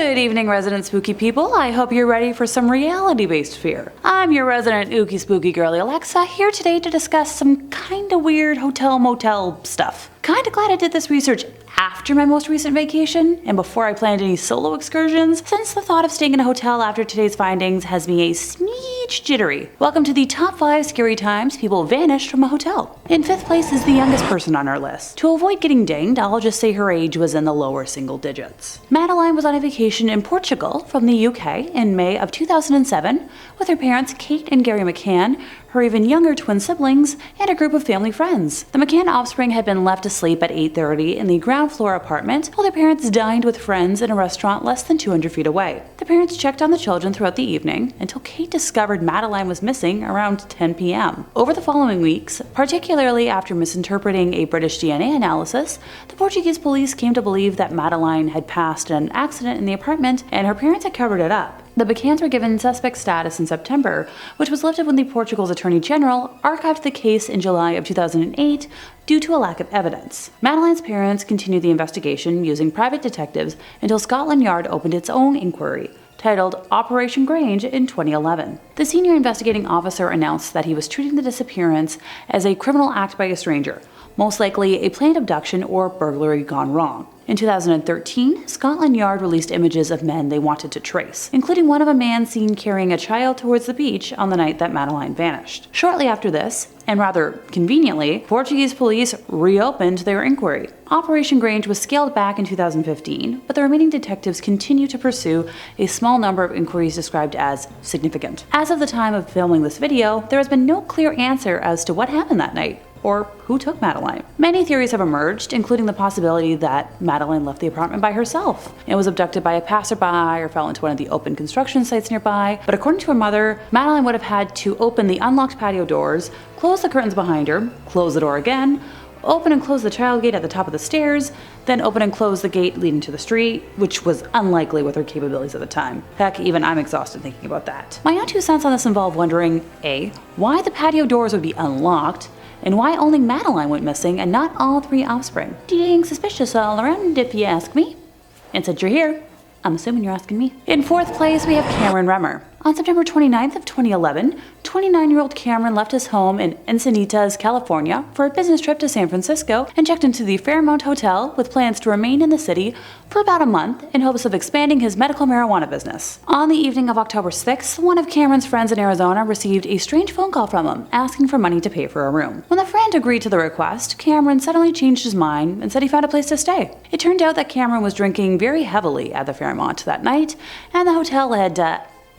Good evening, resident spooky people. I hope you're ready for some reality-based fear. I'm your resident ooky spooky girly Alexa, here today to discuss some kinda weird hotel-motel stuff. Kinda glad I did this research after my most recent vacation and before I planned any solo excursions, since the thought of staying in a hotel after today's findings has me a smidge jittery. Welcome to the top 5 scary times people vanished from a hotel. In 5th place is the youngest person on our list. To avoid getting dinged, I'll just say her age was in the lower single digits. Madeleine was on a vacation in Portugal from the UK in May of 2007 with her parents Kate and Gary McCann, her even younger twin siblings, and a group of family friends. The McCann offspring had been left asleep at 8:30 in the ground floor apartment while their parents dined with friends in a restaurant less than 200 feet away. The parents checked on the children throughout the evening until Kate discovered Madeleine was missing around 10 p.m. Over the following weeks, particularly after misinterpreting a British DNA analysis, the Portuguese police came to believe that Madeleine had passed an accident in the apartment and her parents had covered it up. The McCanns were given suspect status in September, which was lifted when the Portugal's Attorney General archived the case in July of 2008 due to a lack of evidence. Madeleine's parents continued the investigation using private detectives until Scotland Yard opened its own inquiry, titled Operation Grange, in 2011. The senior investigating officer announced that he was treating the disappearance as a criminal act by a stranger, most likely a planned abduction or burglary gone wrong. In 2013, Scotland Yard released images of men they wanted to trace, including one of a man seen carrying a child towards the beach on the night that Madeleine vanished. Shortly after this, and rather conveniently, Portuguese police reopened their inquiry. Operation Grange was scaled back in 2015, but the remaining detectives continue to pursue a small number of inquiries described as significant. As of the time of filming this video, there has been no clear answer as to what happened that night, or who took Madeleine. Many theories have emerged, including the possibility that Madeleine left the apartment by herself and was abducted by a passerby or fell into one of the open construction sites nearby. But according to her mother, Madeleine would have had to open the unlocked patio doors, close the curtains behind her, close the door again, open and close the child gate at the top of the stairs, then open and close the gate leading to the street, which was unlikely with her capabilities at the time. Heck, even I'm exhausted thinking about that. My own 2 cents on this involve wondering, A, why the patio doors would be unlocked, and why only Madeleine went missing and not all 3 offspring. Dang suspicious all around if you ask me. And since you're here, I'm assuming you're asking me. In 4th place, we have Cameron Remmer. On September 29th of 2011, 29-year-old Cameron left his home in Encinitas, California for a business trip to San Francisco and checked into the Fairmont Hotel with plans to remain in the city for about a month in hopes of expanding his medical marijuana business. On the evening of October 6th, one of Cameron's friends in Arizona received a strange phone call from him asking for money to pay for a room. When the friend agreed to the request, Cameron suddenly changed his mind and said he found a place to stay. It turned out that Cameron was drinking very heavily at the Fairmont that night, and the hotel had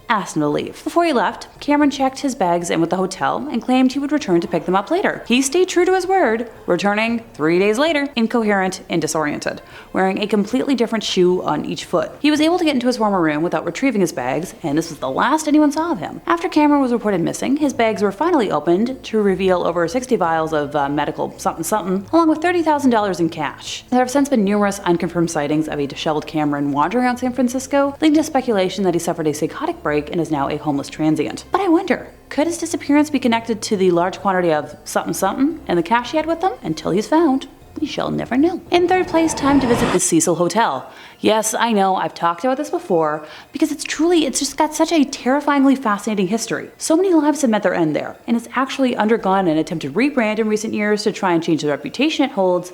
asked him to leave. Before he left, Cameron checked his bags in with the hotel and claimed he would return to pick them up later. He stayed true to his word, returning 3 days later, incoherent and disoriented, wearing a completely different shoe on each foot. He was able to get into his former room without retrieving his bags, and this was the last anyone saw of him. After Cameron was reported missing, his bags were finally opened to reveal over 60 vials of medical something-something, along with $30,000 in cash. There have since been numerous unconfirmed sightings of a disheveled Cameron wandering around San Francisco, leading to speculation that he suffered a psychotic break and is now a homeless transient. But I wonder, could his disappearance be connected to the large quantity of something and the cash he had with him? Until he's found, we shall never know. In 3rd place, time to visit the Cecil Hotel. Yes, I know, I've talked about this before, because it's just got such a terrifyingly fascinating history. So many lives have met their end there, and it's actually undergone an attempted rebrand in recent years to try and change the reputation it holds,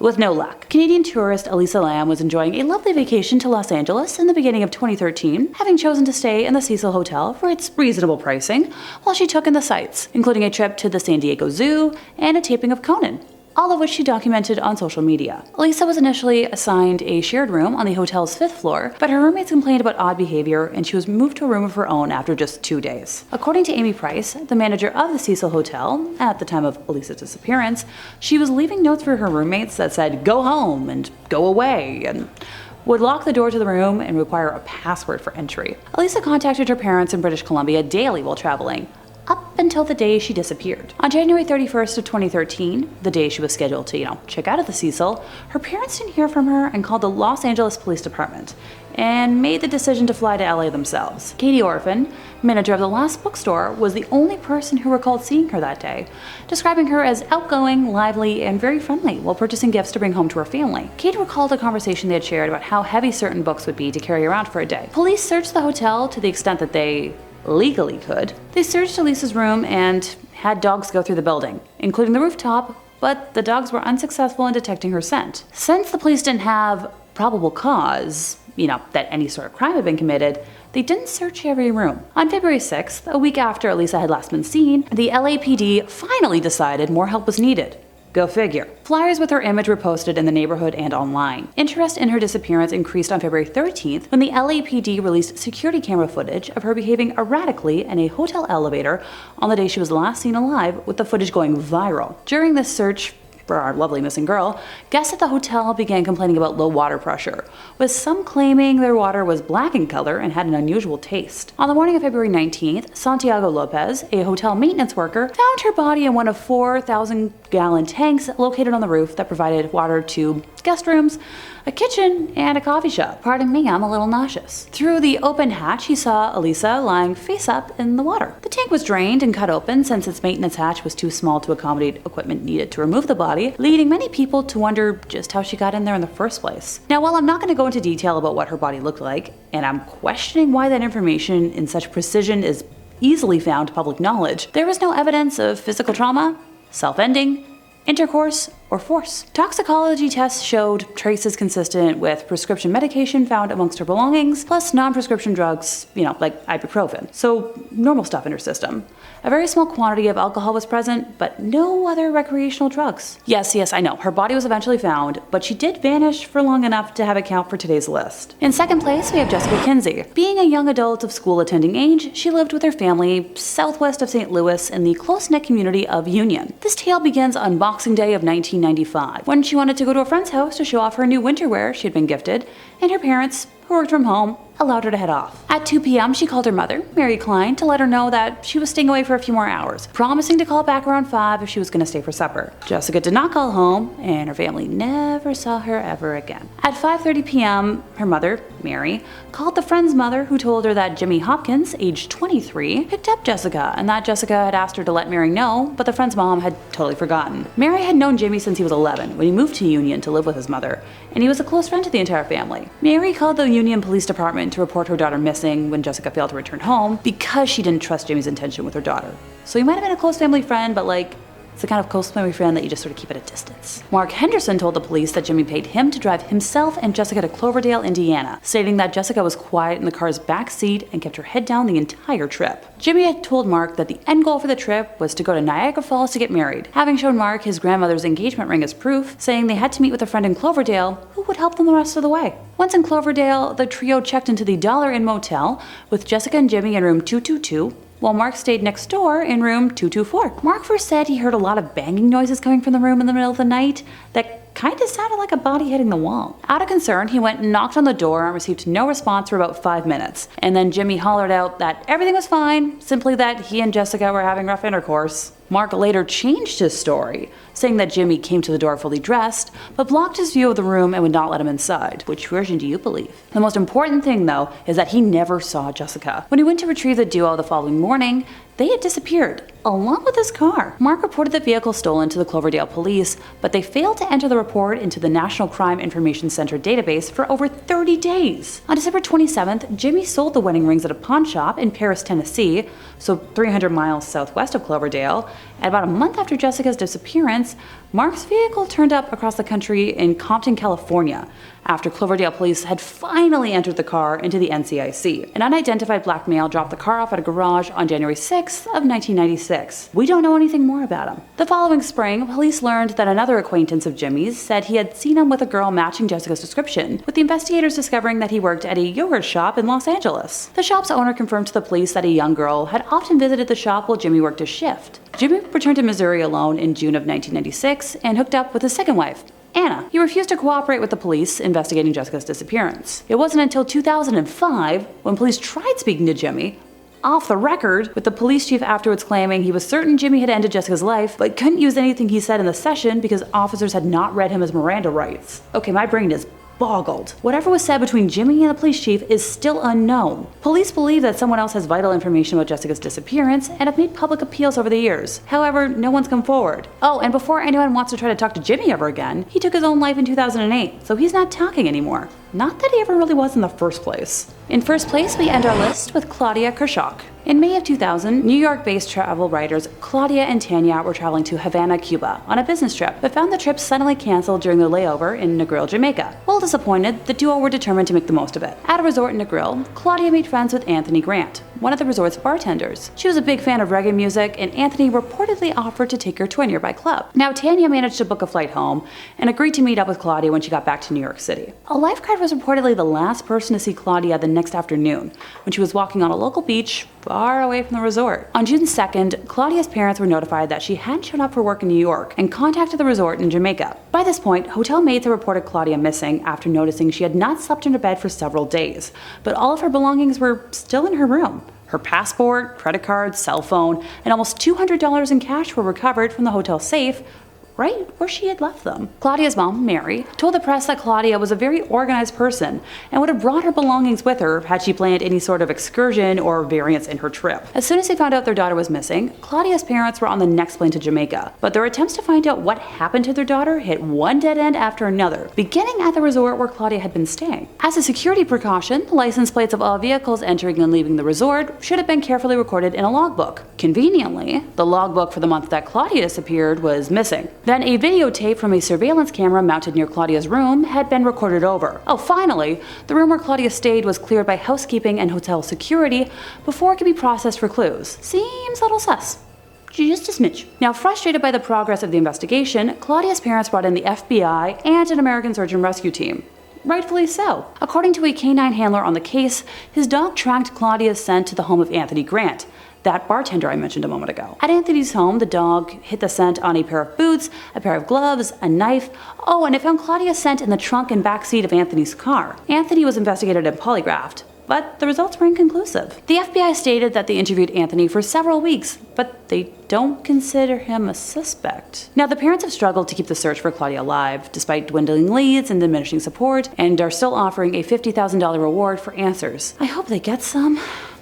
with no luck. Canadian tourist Elisa Lam was enjoying a lovely vacation to Los Angeles in the beginning of 2013, having chosen to stay in the Cecil Hotel for its reasonable pricing while she took in the sights, including a trip to the San Diego Zoo and a taping of Conan, all of which she documented on social media. Elisa was initially assigned a shared room on the hotel's 5th floor, but her roommates complained about odd behavior and she was moved to a room of her own after just 2 days. According to Amy Price, the manager of the Cecil Hotel, at the time of Elisa's disappearance, she was leaving notes for her roommates that said, "Go home" and "Go away," and would lock the door to the room and require a password for entry. Elisa contacted her parents in British Columbia daily while traveling, up until the day she disappeared. On January 31st of 2013, the day she was scheduled to, check out of the Cecil, her parents didn't hear from her and called the Los Angeles Police Department. and made the decision to fly to LA themselves. Katie Orphan, manager of the last bookstore, was the only person who recalled seeing her that day, describing her as outgoing, lively, and very friendly while purchasing gifts to bring home to her family. Katie recalled a conversation they had shared about how heavy certain books would be to carry around for a day. Police searched the hotel to the extent that they legally could. They searched Elisa's room and had dogs go through the building, including the rooftop, but the dogs were unsuccessful in detecting her scent. Since the police didn't have probable cause, that any sort of crime had been committed, they didn't search every room. On February 6th, a week after Elisa had last been seen, the LAPD finally decided more help was needed. Go figure. Flyers with her image were posted in the neighborhood and online. Interest in her disappearance increased on February 13th when the LAPD released security camera footage of her behaving erratically in a hotel elevator on the day she was last seen alive, with the footage going viral. During this search for our lovely missing girl, guests at the hotel began complaining about low water pressure, with some claiming their water was black in color and had an unusual taste. On the morning of February 19th, Santiago Lopez, a hotel maintenance worker, found her body in one of 4,000-gallon tanks located on the roof that provided water to guest rooms, a kitchen, and a coffee shop. Pardon me, I'm a little nauseous. Through the open hatch, he saw Elisa lying face up in the water. The tank was drained and cut open since its maintenance hatch was too small to accommodate equipment needed to remove the body, leading many people to wonder just how she got in there in the first place. Now, while I'm not going to go into detail about what her body looked like, and I'm questioning why that information in such precision is easily found public knowledge, there was no evidence of physical trauma, self-ending, intercourse, or force. Toxicology tests showed traces consistent with prescription medication found amongst her belongings, plus non-prescription drugs, like ibuprofen. So normal stuff in her system. A very small quantity of alcohol was present, but no other recreational drugs. Yes, I know, her body was eventually found, but she did vanish for long enough to have it count for today's list. In second place, we have Jessica Kinsey. Being a young adult of school-attending age, she lived with her family southwest of St. Louis in the close-knit community of Union. This tale begins on Boxing Day of 1995, when she wanted to go to a friend's house to show off her new winter wear she had been gifted, and her parents, who worked from home, allowed her to head off. At 2 p.m., she called her mother, Mary Klein, to let her know that she was staying away for a few more hours, promising to call back around 5 if she was going to stay for supper. Jessica did not call home, and her family never saw her ever again. At 5:30 p.m., her mother, Mary, called the friend's mother, who told her that Jimmy Hopkins, age 23, picked up Jessica, and that Jessica had asked her to let Mary know, but the friend's mom had totally forgotten. Mary had known Jimmy since he was 11, when he moved to Union to live with his mother, and he was a close friend to the entire family. Mary called the Union Police Department to report her daughter missing when Jessica failed to return home because she didn't trust Jimmy's intention with her daughter. So he might have been a close family friend, but it's the kind of close family friend that you just sort of keep at a distance. Mark Henderson told the police that Jimmy paid him to drive himself and Jessica to Cloverdale, Indiana, stating that Jessica was quiet in the car's back seat and kept her head down the entire trip. Jimmy had told Mark that the end goal for the trip was to go to Niagara Falls to get married, having shown Mark his grandmother's engagement ring as proof, saying they had to meet with a friend in Cloverdale who would help them the rest of the way. Once in Cloverdale, the trio checked into the Dollar Inn Motel with Jessica and Jimmy in room 222, while Mark stayed next door in room 224. Mark first said he heard a lot of banging noises coming from the room in the middle of the night that kind of sounded like a body hitting the wall. Out of concern, he went and knocked on the door and received no response for about 5 minutes. And then Jimmy hollered out that everything was fine, simply that he and Jessica were having rough intercourse. Mark later changed his story, saying that Jimmy came to the door fully dressed, but blocked his view of the room and would not let him inside. Which version do you believe? The most important thing, though, is that he never saw Jessica. When he went to retrieve the duo the following morning, they had disappeared, along with his car. Mark reported the vehicle stolen to the Cloverdale police, but they failed to enter the report into the National Crime Information Center database for over 30 days. On December 27th, Jimmy sold the wedding rings at a pawn shop in Paris, Tennessee, so 300 miles southwest of Cloverdale. And about a month after Jessica's disappearance, Mark's vehicle turned up across the country in Compton, California, after Cloverdale police had finally entered the car into the NCIC. An unidentified black male dropped the car off at a garage on January 6th of 1996. We don't know anything more about him. The following spring, police learned that another acquaintance of Jimmy's said he had seen him with a girl matching Jessica's description, with the investigators discovering that he worked at a yogurt shop in Los Angeles. The shop's owner confirmed to the police that a young girl had often visited the shop while Jimmy worked a shift. Jimmy returned to Missouri alone in June of 1996 and hooked up with his second wife, Anna. He refused to cooperate with the police investigating Jessica's disappearance. It wasn't until 2005 when police tried speaking to Jimmy, off the record, with the police chief afterwards claiming he was certain Jimmy had ended Jessica's life, but couldn't use anything he said in the session because officers had not read him his Miranda rights. Okay, my brain is boggled. Whatever was said between Jimmy and the police chief is still unknown. Police believe that someone else has vital information about Jessica's disappearance and have made public appeals over the years. However, no one's come forward. Oh, and before anyone wants to try to talk to Jimmy ever again, he took his own life in 2008, so he's not talking anymore. Not that he ever really was in the first place. In first place, we end our list with Claudia Kirschhoch. In May of 2000, New York-based travel writers Claudia and Tanya were traveling to Havana, Cuba on a business trip, but found the trip suddenly canceled during their layover in Negril, Jamaica. While disappointed, the duo were determined to make the most of it. At a resort in Negril, Claudia made friends with Anthony Grant, one of the resort's bartenders. She was a big fan of reggae music, and Anthony reportedly offered to take her to a nearby club. Now, Tanya managed to book a flight home and agreed to meet up with Claudia when she got back to New York City. A lifeguard was reportedly the last person to see Claudia the next afternoon, when she was walking on a local beach far away from the resort. On June 2nd, Claudia's parents were notified that she hadn't shown up for work in New York and contacted the resort in Jamaica. By this point, hotel maids had reported Claudia missing after noticing she had not slept in her bed for several days, but all of her belongings were still in her room. Her passport, credit card, cell phone, and almost $200 in cash were recovered from the hotel safe, right where she had left them. Claudia's mom, Mary, told the press that Claudia was a very organized person and would have brought her belongings with her had she planned any sort of excursion or variance in her trip. As soon as they found out their daughter was missing, Claudia's parents were on the next plane to Jamaica, but their attempts to find out what happened to their daughter hit one dead end after another, beginning at the resort where Claudia had been staying. As a security precaution, the license plates of all vehicles entering and leaving the resort should have been carefully recorded in a logbook. Conveniently, the logbook for the month that Claudia disappeared was missing. Then a videotape from a surveillance camera mounted near Claudia's room had been recorded over. Oh, finally, the room where Claudia stayed was cleared by housekeeping and hotel security before it could be processed for clues. Seems a little sus. Just a smidge. Now, frustrated by the progress of the investigation, Claudia's parents brought in the FBI and an American search and rescue team. Rightfully so. According to a canine handler on the case, his dog tracked Claudia's scent to the home of Anthony Grant, that bartender I mentioned a moment ago. At Anthony's home, the dog hit the scent on a pair of boots, a pair of gloves, a knife. Oh, and it found Claudia's scent in the trunk and back seat of Anthony's car. Anthony was investigated and polygraphed, but the results were inconclusive. The FBI stated that they interviewed Anthony for several weeks, but they don't consider him a suspect. Now, the parents have struggled to keep the search for Claudia alive, despite dwindling leads and diminishing support, and are still offering a $50,000 reward for answers. I hope they get some.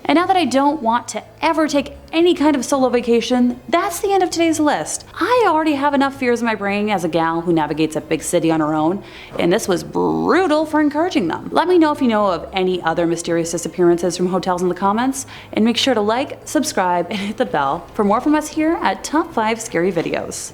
And now that I don't want to ever take any kind of solo vacation, that's the end of today's list. I already have enough fears in my brain as a gal who navigates a big city on her own, and this was brutal for encouraging them. Let me know if you know of any other mysterious disappearances from hotels in the comments, and make sure to like, subscribe, and hit the bell for more from us here at Top 5 Scary Videos.